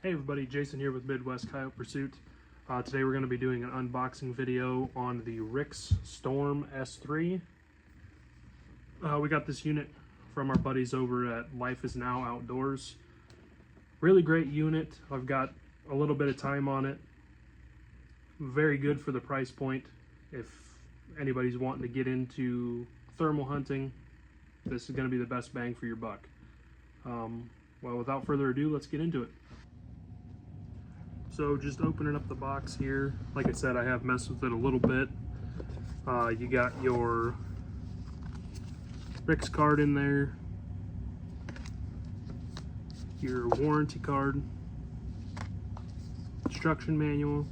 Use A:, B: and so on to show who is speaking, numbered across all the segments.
A: Hey everybody, Jason here with Midwest Coyote Pursuit. Today we're going to be doing an unboxing video on the Rix Storm S3. We got this unit from our buddies over at Life Is Now Outdoors. Really great unit. I've got a little bit of time on it. Very good for the price point. If anybody's wanting to get into thermal hunting, this is going to be the best bang for your buck. Well, without further ado, let's get into it. So just opening up the box here, like I said, I have messed with it a little bit. You got your Rix card in there, your warranty card, instruction manual,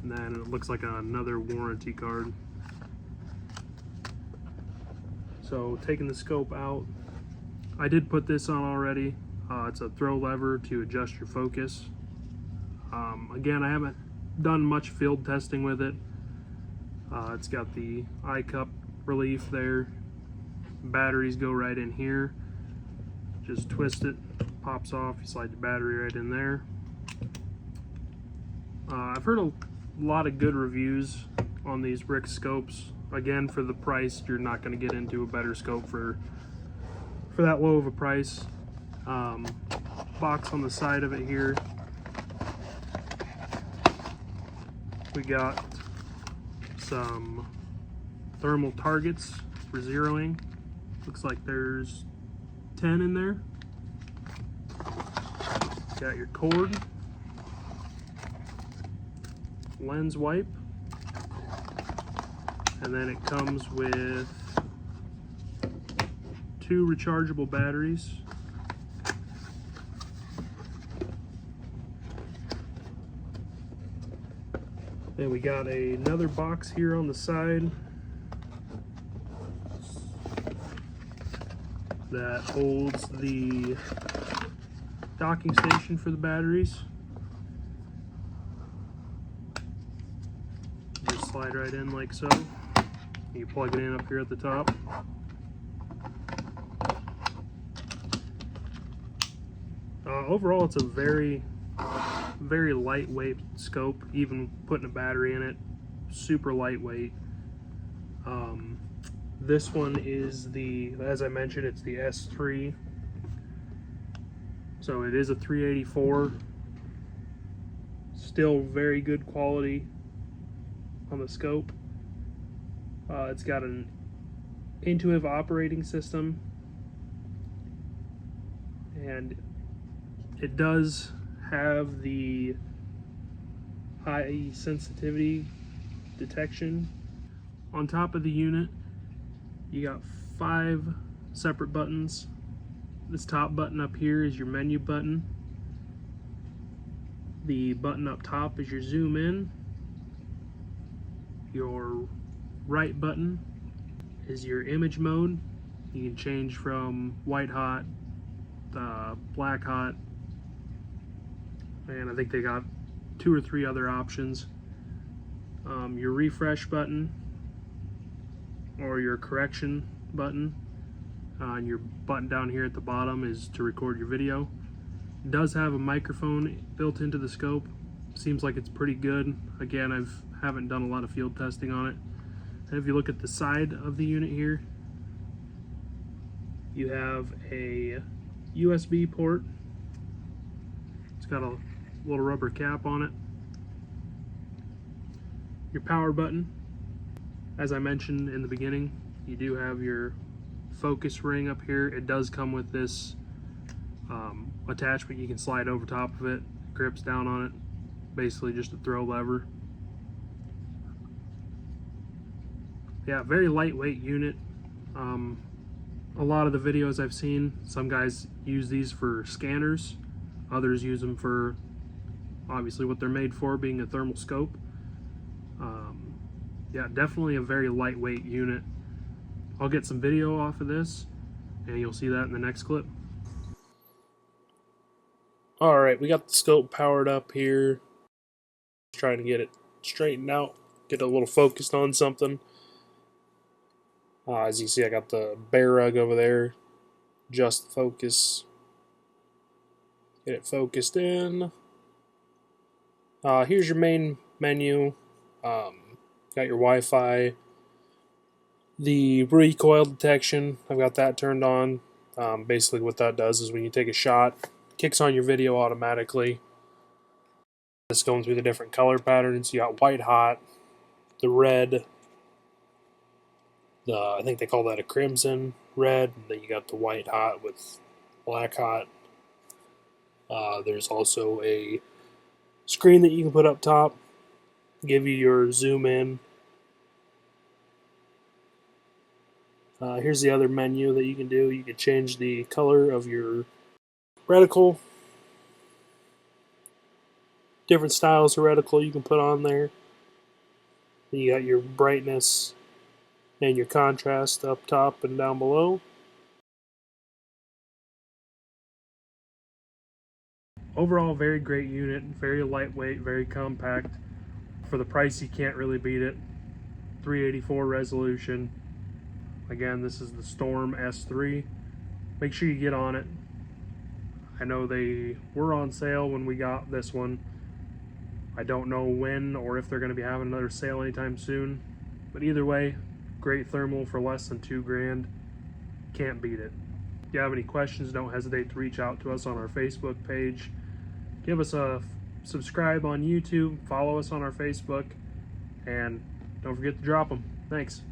A: and then it looks like another warranty card. So taking the scope out, I did put this on already. It's a throw lever to adjust your focus. Again, I haven't done much field testing with it. It's got the eye cup relief there. Batteries go right in here. Just twist it, pops off, you slide the battery right in there. I've heard a lot of good reviews on these Rix scopes. Again, for the price, you're not going to get into a better scope for that low of a price. Box on the side of it here. We got some thermal targets for zeroing. Looks like there's 10 in there. Got your cord, lens wipe, and then it comes with 2 rechargeable batteries. Then we got another box here on the side that holds the docking station for the batteries. Just slide right in like so. You plug it in up here at the top. Overall, it's a very lightweight scope. Even putting a battery in it, super lightweight. This one is as I mentioned, it's the S3. So it is a 384. Still very good quality on the scope. It's got an intuitive operating system, and it does have the high sensitivity detection. On top of the unit, you got 5 separate buttons. This top button up here is your menu button. The button up top is your zoom in. Your right button is your image mode. You can change from white hot, black hot, and I think they got 2 or 3 other options. Your refresh button, or your correction button, and your button down here at the bottom is to record your video. It does have a microphone built into the scope. Seems like it's pretty good. Again, haven't done a lot of field testing on it. And if you look at the side of the unit here, you have a USB port. It's got a little rubber cap on it. Your power button. As I mentioned in the beginning, you do have your focus ring up here. It does come with this attachment you can slide over top of it. Grips down on it. Basically just a throw lever. Yeah, very lightweight unit. A lot of the videos I've seen, some guys use these for scanners. Others use them for obviously what they're made for, being a thermal scope. Yeah, definitely a very lightweight unit. I'll get some video off of this, and you'll see that in the next clip. Alright, we got the scope powered up here. Trying to get it straightened out, get a little focused on something. As you see, I got the bear rug over there, just focus. Get it focused in. Here's your main menu. Got your Wi-Fi. The recoil detection, I've got that turned on. Basically what that does is when you take a shot, it kicks on your video automatically. It's going through the different color patterns. You got white hot, the red, I think they call that a crimson red, and then you got the white hot with black hot. There's also a screen that you can put up top, give you your zoom in. Here's the other menu that you can do. You can change the color of your reticle. Different styles of reticle you can put on there. You got your brightness and your contrast up top and down below. Overall, very great unit, very lightweight, very compact. For the price, you can't really beat it. 384 resolution. Again, this is the Storm S3. Make sure you get on it. I know they were on sale when we got this one. I don't know when or if they're going to be having another sale anytime soon. But either way, great thermal for less than $2,000. Can't beat it. If you have any questions, don't hesitate to reach out to us on our Facebook page. Give us a subscribe on YouTube, follow us on our Facebook, and don't forget to drop them. Thanks.